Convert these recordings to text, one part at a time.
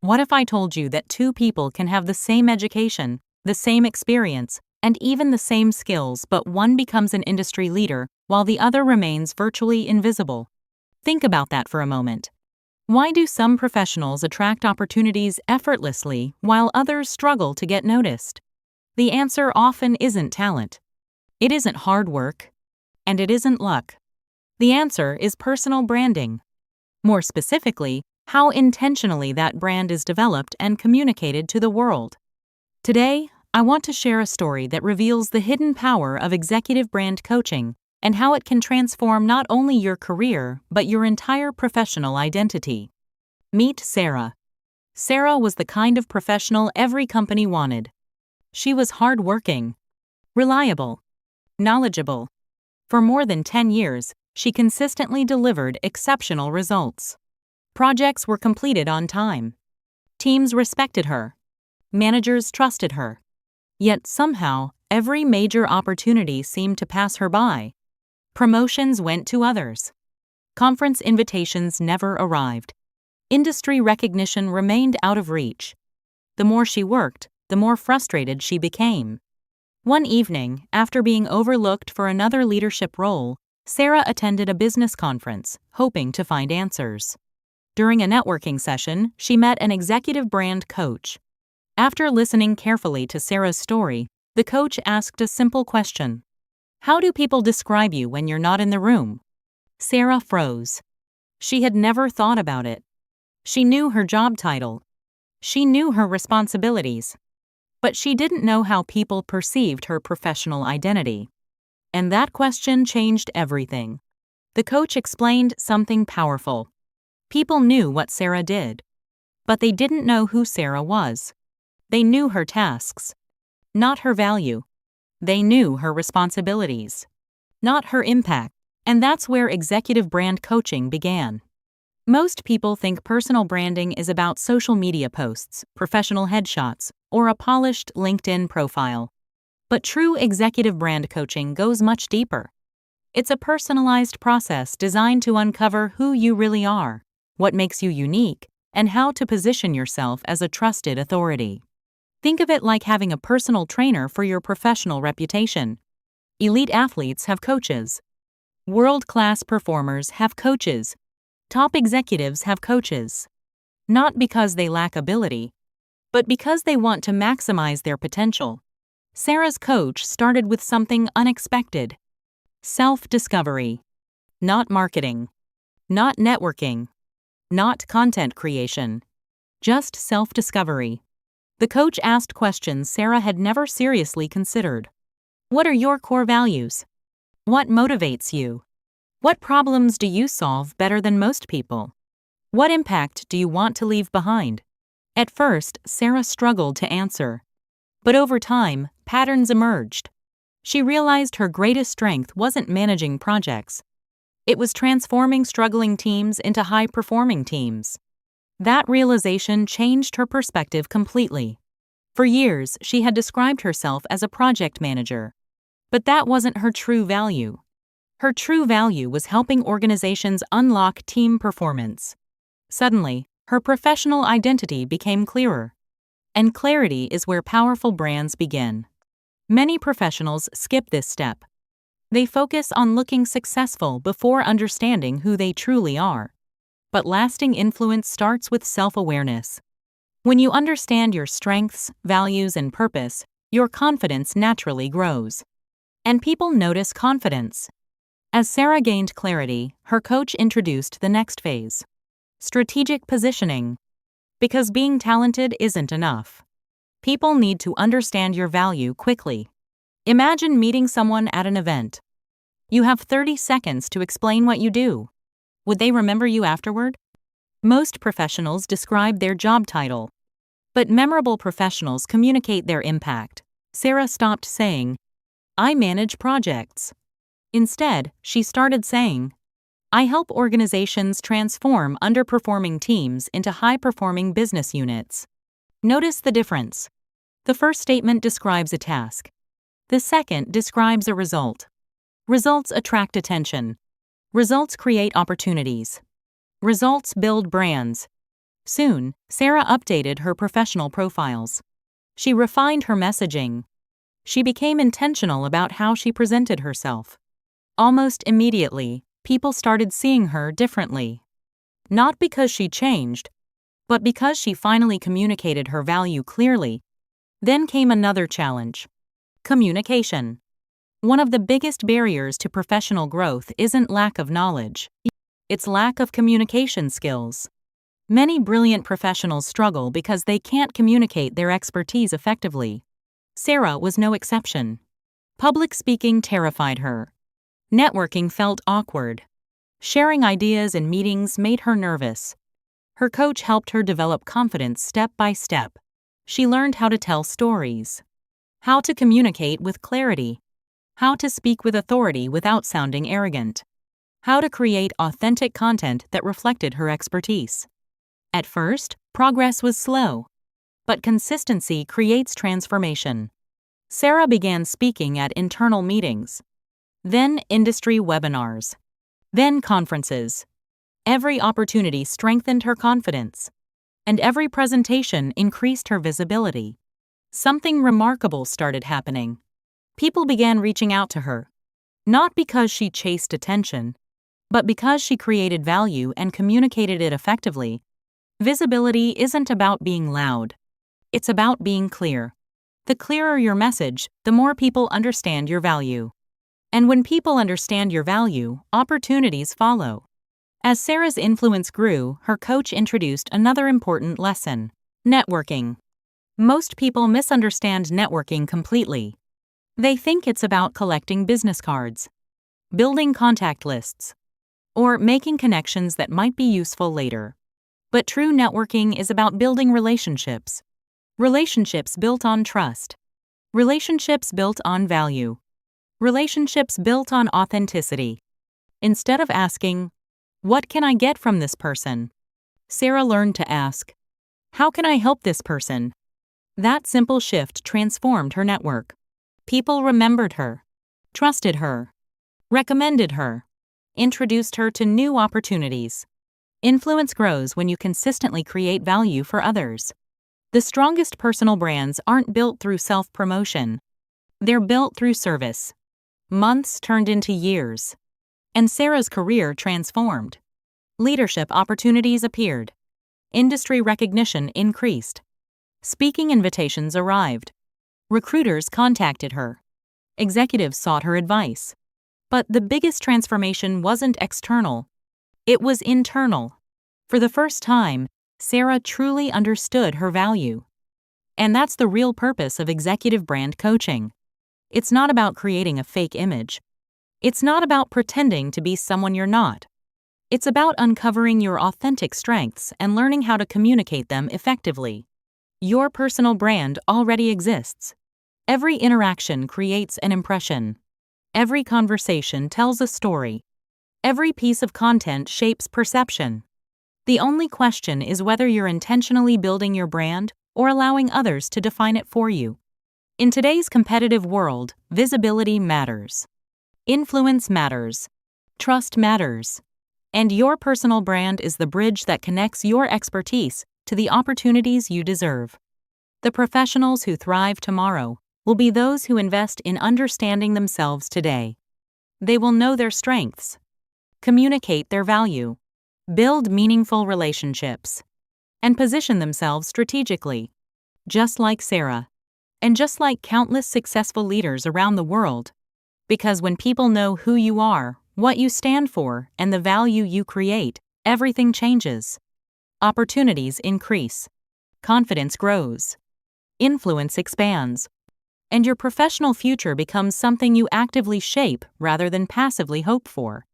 What if I told you that two people can have the same education, the same experience, and even the same skills, but one becomes an industry leader while the other remains virtually invisible? Think about that for a moment. Why do some professionals attract opportunities effortlessly while others struggle to get noticed? The answer often isn't talent. It isn't hard work. And it isn't luck. The answer is personal branding. More specifically, how intentionally that brand is developed and communicated to the world. Today, I want to share a story that reveals the hidden power of executive brand coaching and how it can transform not only your career but your entire professional identity. Meet Sarah. Sarah was the kind of professional every company wanted. She was hardworking, reliable, knowledgeable. For more than 10 years, she consistently delivered exceptional results. Projects were completed on time. Teams respected her. Managers trusted her. Yet somehow, every major opportunity seemed to pass her by. Promotions went to others. Conference invitations never arrived. Industry recognition remained out of reach. The more she worked, the more frustrated she became. One evening, after being overlooked for another leadership role, Sarah attended a business conference, hoping to find answers. During a networking session, she met an executive brand coach. After listening carefully to Sarah's story, the coach asked a simple question. How do people describe you when you're not in the room? Sarah froze. She had never thought about it. She knew her job title. She knew her responsibilities. But she didn't know how people perceived her professional identity. And that question changed everything. The coach explained something powerful. People knew what Sarah did. But they didn't know who Sarah was. They knew her tasks, not her value. They knew her responsibilities, not her impact. And that's where executive brand coaching began. Most people think personal branding is about social media posts, professional headshots, or a polished LinkedIn profile. But true executive brand coaching goes much deeper. It's a personalized process designed to uncover who you really are, what makes you unique, and how to position yourself as a trusted authority. Think of it like having a personal trainer for your professional reputation. Elite athletes have coaches. World-class performers have coaches. Top executives have coaches. Not because they lack ability, but because they want to maximize their potential. Sarah's coach started with something unexpected. Self-discovery. Not marketing. Not networking. Not content creation. Just self-discovery. The coach asked questions Sarah had never seriously considered. What are your core values? What motivates you? What problems do you solve better than most people? What impact do you want to leave behind? At first, Sarah struggled to answer. But over time, patterns emerged. She realized her greatest strength wasn't managing projects. It was transforming struggling teams into high-performing teams. That realization changed her perspective completely. For years, she had described herself as a project manager. But that wasn't her true value. Her true value was helping organizations unlock team performance. Suddenly, her professional identity became clearer. And clarity is where powerful brands begin. Many professionals skip this step. They focus on looking successful before understanding who they truly are. But lasting influence starts with self-awareness. When you understand your strengths, values, and purpose, your confidence naturally grows. And people notice confidence. As Sarah gained clarity, her coach introduced the next phase. Strategic positioning. Because being talented isn't enough. People need to understand your value quickly. Imagine meeting someone at an event. You have 30 seconds to explain what you do. Would they remember you afterward? Most professionals describe their job title. But memorable professionals communicate their impact. Sarah stopped saying, "I manage projects." Instead, she started saying, "I help organizations transform underperforming teams into high-performing business units." Notice the difference. The first statement describes a task. The second describes a result. Results attract attention. Results create opportunities. Results build brands. Soon, Sarah updated her professional profiles. She refined her messaging. She became intentional about how she presented herself. Almost immediately, people started seeing her differently. Not because she changed, but because she finally communicated her value clearly. Then came another challenge: communication. One of the biggest barriers to professional growth isn't lack of knowledge, it's lack of communication skills. Many brilliant professionals struggle because they can't communicate their expertise effectively. Sarah was no exception. Public speaking terrified her. Networking felt awkward. Sharing ideas in meetings made her nervous. Her coach helped her develop confidence step by step. She learned how to tell stories, how to communicate with clarity, how to speak with authority without sounding arrogant, how to create authentic content that reflected her expertise. At first, progress was slow, but consistency creates transformation. Sarah began speaking at internal meetings, then industry webinars, then conferences. Every opportunity strengthened her confidence, and every presentation increased her visibility. Something remarkable started happening. People began reaching out to her, not because she chased attention, but because she created value and communicated it effectively. Visibility isn't about being loud. It's about being clear. The clearer your message, the more people understand your value. And when people understand your value, opportunities follow. As Sarah's influence grew, her coach introduced another important lesson: networking. Most people misunderstand networking completely. They think it's about collecting business cards, building contact lists, or making connections that might be useful later. But true networking is about building relationships. Relationships built on trust. Relationships built on value. Relationships built on authenticity. Instead of asking, "What can I get from this person?" Sarah learned to ask, "How can I help this person?" That simple shift transformed her network. People remembered her, trusted her, recommended her, introduced her to new opportunities. Influence grows when you consistently create value for others. The strongest personal brands aren't built through self-promotion. They're built through service. Months turned into years, and Sarah's career transformed. Leadership opportunities appeared. Industry recognition increased. Speaking invitations arrived. Recruiters contacted her. Executives sought her advice. But the biggest transformation wasn't external. It was internal. For the first time, Sarah truly understood her value. And that's the real purpose of executive brand coaching. It's not about creating a fake image. It's not about pretending to be someone you're not. It's about uncovering your authentic strengths and learning how to communicate them effectively. Your personal brand already exists. Every interaction creates an impression. Every conversation tells a story. Every piece of content shapes perception. The only question is whether you're intentionally building your brand or allowing others to define it for you. In today's competitive world, visibility matters. Influence matters. Trust matters. And your personal brand is the bridge that connects your expertise to the opportunities you deserve. The professionals who thrive tomorrow will be those who invest in understanding themselves today. They will know their strengths, communicate their value, build meaningful relationships, and position themselves strategically. Just like Sarah, and just like countless successful leaders around the world. Because when people know who you are, what you stand for, and the value you create, everything changes. Opportunities increase. Confidence grows. Influence expands. And your professional future becomes something you actively shape rather than passively hope for.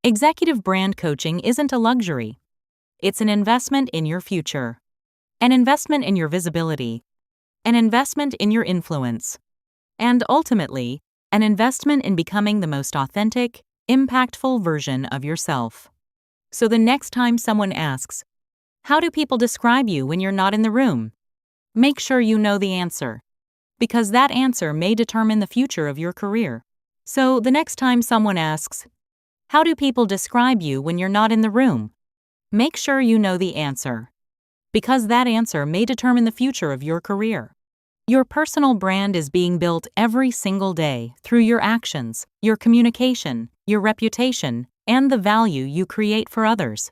Executive brand coaching isn't a luxury. It's an investment in your future. An investment in your visibility. An investment in your influence. And ultimately, an investment in becoming the most authentic, impactful version of yourself. So the next time someone asks, "How do people describe you when you're not in the room?" make sure you know the answer, because that answer may determine the future of your career. So the next time someone asks, "How do people describe you when you're not in the room?" make sure you know the answer, because that answer may determine the future of your career. Your personal brand is being built every single day through your actions, your communication, your reputation, and the value you create for others.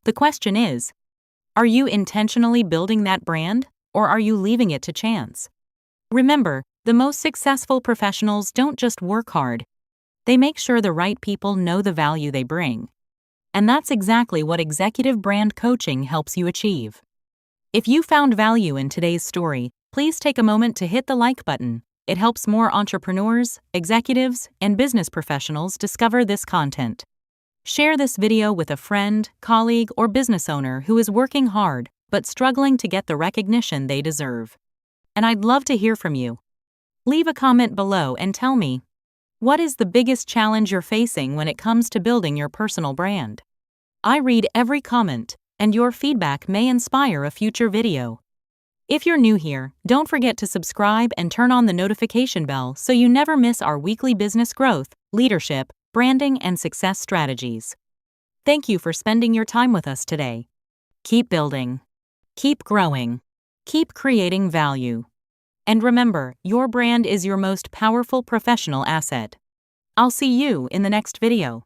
The question is, are you intentionally building that brand, or are you leaving it to chance? Remember, the most successful professionals don't just work hard. They make sure the right people know the value they bring. And that's exactly what executive brand coaching helps you achieve. If you found value in today's story, please take a moment to hit the like button. It helps more entrepreneurs, executives, and business professionals discover this content. Share this video with a friend, colleague, or business owner who is working hard but struggling to get the recognition they deserve. And I'd love to hear from you. Leave a comment below and tell me, what is the biggest challenge you're facing when it comes to building your personal brand? I read every comment, and your feedback may inspire a future video. If you're new here, don't forget to subscribe and turn on the notification bell so you never miss our weekly business growth, leadership, branding, and success strategies. Thank you for spending your time with us today. Keep building. Keep growing. Keep creating value. And remember, your brand is your most powerful professional asset. I'll see you in the next video.